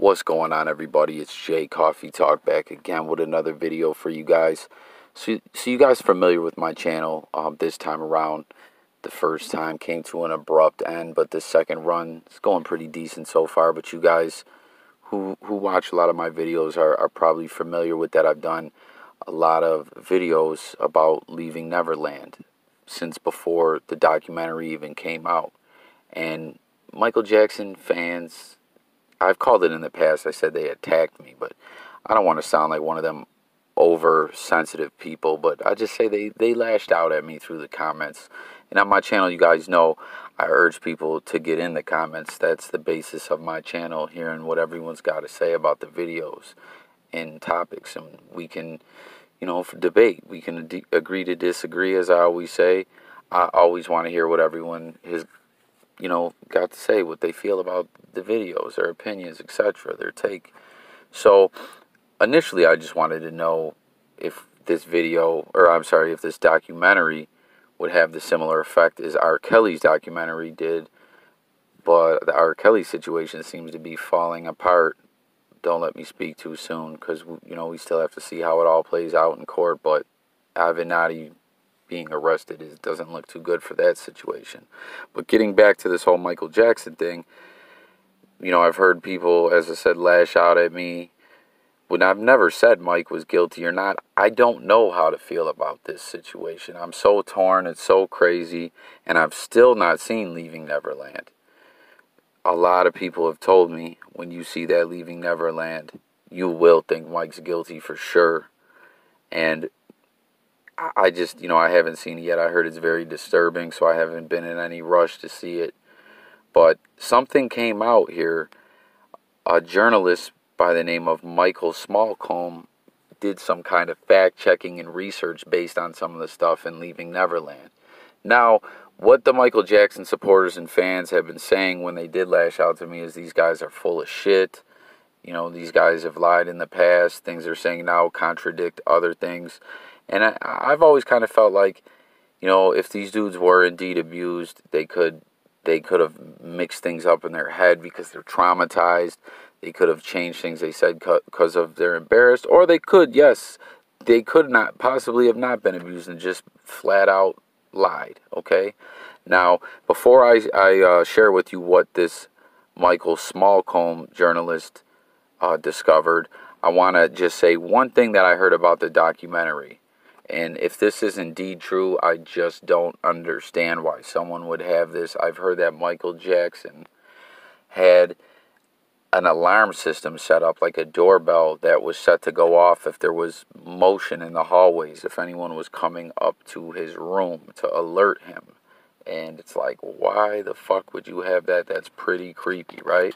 What's going on, everybody? It's Jay Coffee Talk back again with another video for you guys. So you guys familiar with my channel this time around. The first time came to an abrupt end, but the second run is going pretty decent so far. But you guys who watch a lot of my videos are probably familiar with that. I've done a lot of videos about leaving Neverland since before the documentary even came out. And Michael Jackson fans, I've called it in the past, I said they attacked me, but I don't want to sound like one of them oversensitive people, but I just say they lashed out at me through the comments. And on my channel, you guys know, I urge people to get in the comments. That's the basis of my channel, hearing what everyone's got to say about the videos and topics. And we can, debate. We can agree to disagree, as I always say. I always want to hear what everyone has got to say, what they feel about the videos, their opinions, etc., their take. So initially I just wanted to know if this if this documentary would have the similar effect as R. Kelly's documentary did, but the R. Kelly situation seems to be falling apart. Don't let me speak too soon, because we still have to see how it all plays out in court, but Avenatti being arrested doesn't look too good for that situation. But getting back to this whole Michael Jackson thing, I've heard people, as I said, lash out at me. When I've never said Mike was guilty or not, I don't know how to feel about this situation. I'm so torn, it's so crazy, and I've still not seen Leaving Neverland. A lot of people have told me, when you see that Leaving Neverland, you will think Mike's guilty for sure. And I just, I haven't seen it yet. I heard it's very disturbing, so I haven't been in any rush to see it. But something came out here. A journalist by the name of Michael Smallcomb did some kind of fact-checking and research based on some of the stuff in Leaving Neverland. Now, what the Michael Jackson supporters and fans have been saying when they did lash out to me is these guys are full of shit. These guys have lied in the past. Things they're saying now contradict other things. And I've always kind of felt like, if these dudes were indeed abused, they could have mixed things up in their head because they're traumatized. They could have changed things they said because of they're embarrassed. Or they could not possibly have not been abused and just flat out lied, okay? Now, before I share with you what this Michael Smallcomb journalist discovered, I want to just say one thing that I heard about the documentary. And if this is indeed true, I just don't understand why someone would have this. I've heard that Michael Jackson had an alarm system set up, like a doorbell that was set to go off if there was motion in the hallways, if anyone was coming up to his room, to alert him. And it's like, why the fuck would you have that? That's pretty creepy, right?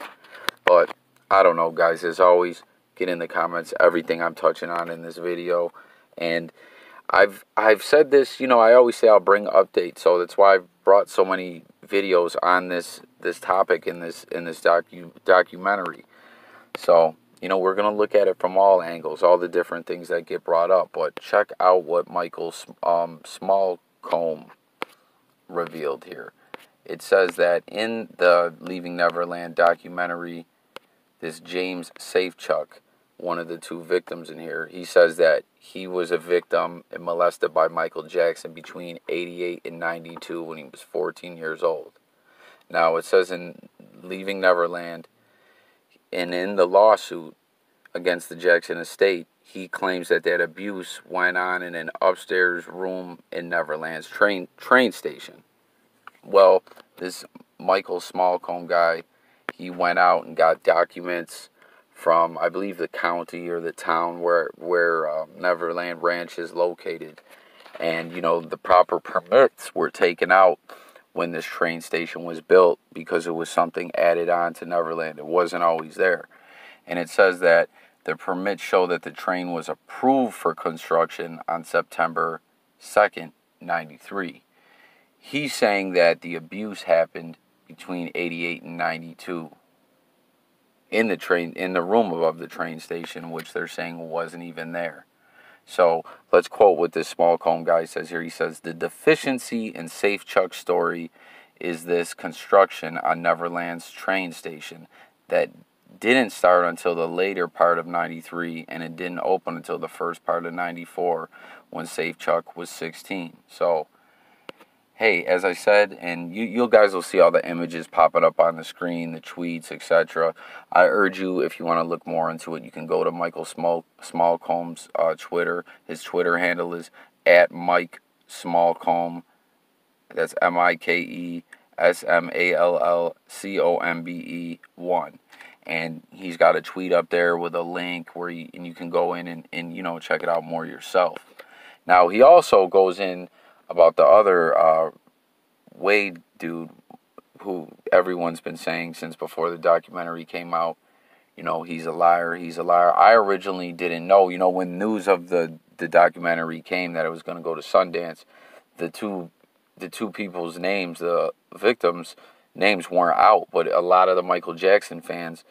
But I don't know, guys. As always, get in the comments everything I'm touching on in this video. And I've said this, I always say I'll bring updates, so that's why I've brought so many videos on this topic in this documentary. So, we're going to look at it from all angles, all the different things that get brought up, but check out what Michael Smallcomb revealed here. It says that in the Leaving Neverland documentary, this James Safechuck, one of the two victims in here, he says that he was a victim and molested by Michael Jackson between 88 and 92 when he was 14 years old. Now, it says in Leaving Neverland, and in the lawsuit against the Jackson estate, he claims that abuse went on in an upstairs room in Neverland's train station. Well, this Michael Smallcomb guy, he went out and got documents from, I believe, the county or the town where Neverland Ranch is located. And, the proper permits were taken out when this train station was built because it was something added on to Neverland. It wasn't always there. And it says that the permits show that the train was approved for construction on September 2nd, 93. He's saying that the abuse happened between 88 and 92. In the room above the train station, which they're saying wasn't even there. So let's quote what this Smallcomb guy says here. He says, the deficiency in Safechuck's story is this construction on Neverland's train station that didn't start until the later part of 93, and it didn't open until the first part of 94 when Safe Chuck was 16. So, hey, as I said, and you guys will see all the images popping up on the screen, the tweets, etc. I urge you, if you want to look more into it, you can go to Michael Smallcombe's Twitter. His Twitter handle is @Mike Smallcombe. That's MikeSmallCombe1. And he's got a tweet up there with a link where you can go in and, you know, check it out more yourself. Now, he also goes in about the other Wade dude who everyone's been saying since before the documentary came out. You know, he's a liar, he's a liar. I originally didn't know, you know, when news of the documentary came that it was going to go to Sundance, the two people's names, the victims' names weren't out, but a lot of the Michael Jackson fans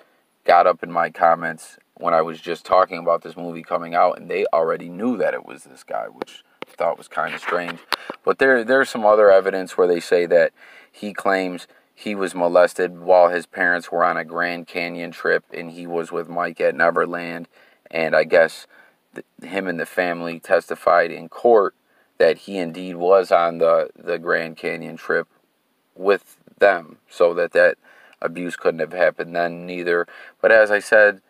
got up in my comments when I was just talking about this movie coming out, and they already knew that it was this guy, which I thought was kind of strange. But there's some other evidence where they say that he claims he was molested while his parents were on a Grand Canyon trip, and he was with Mike at Neverland, and I guess him and the family testified in court that he indeed was on the Grand Canyon trip with them, so that abuse couldn't have happened then neither. But as I said,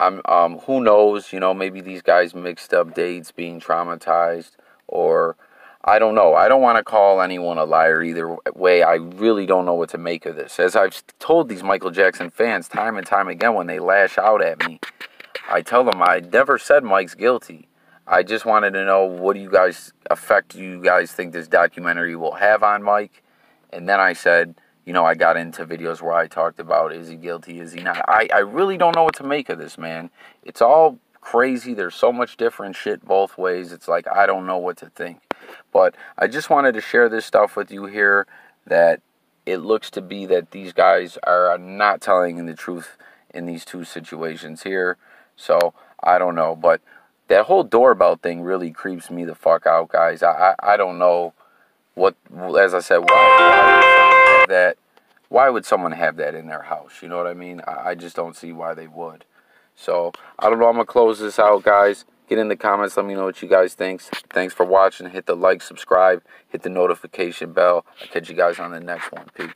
who knows, you know, maybe these guys mixed up dates, being traumatized, or I don't know. I don't want to call anyone a liar either way. I really don't know what to make of this. As I've told these Michael Jackson fans time and time again when they lash out at me, I tell them I never said Mike's guilty. I just wanted to know, what effect do you guys think this documentary will have on Mike? And then I said, you know, I got into videos where I talked about, is he guilty, is he not? I really don't know what to make of this, man. It's all crazy. There's so much different shit both ways. It's like, I don't know what to think. But I just wanted to share this stuff with you here, that it looks to be that these guys are not telling the truth in these two situations here. So, I don't know. But that whole doorbell thing really creeps me the fuck out, guys. I don't know what, as I said, why would someone have that in their house? You know what I mean? I just don't see why they would. So, I don't know. I'm going to close this out, guys. Get in the comments. Let me know what you guys think. Thanks for watching. Hit the like, subscribe, hit the notification bell. I'll catch you guys on the next one. Peace.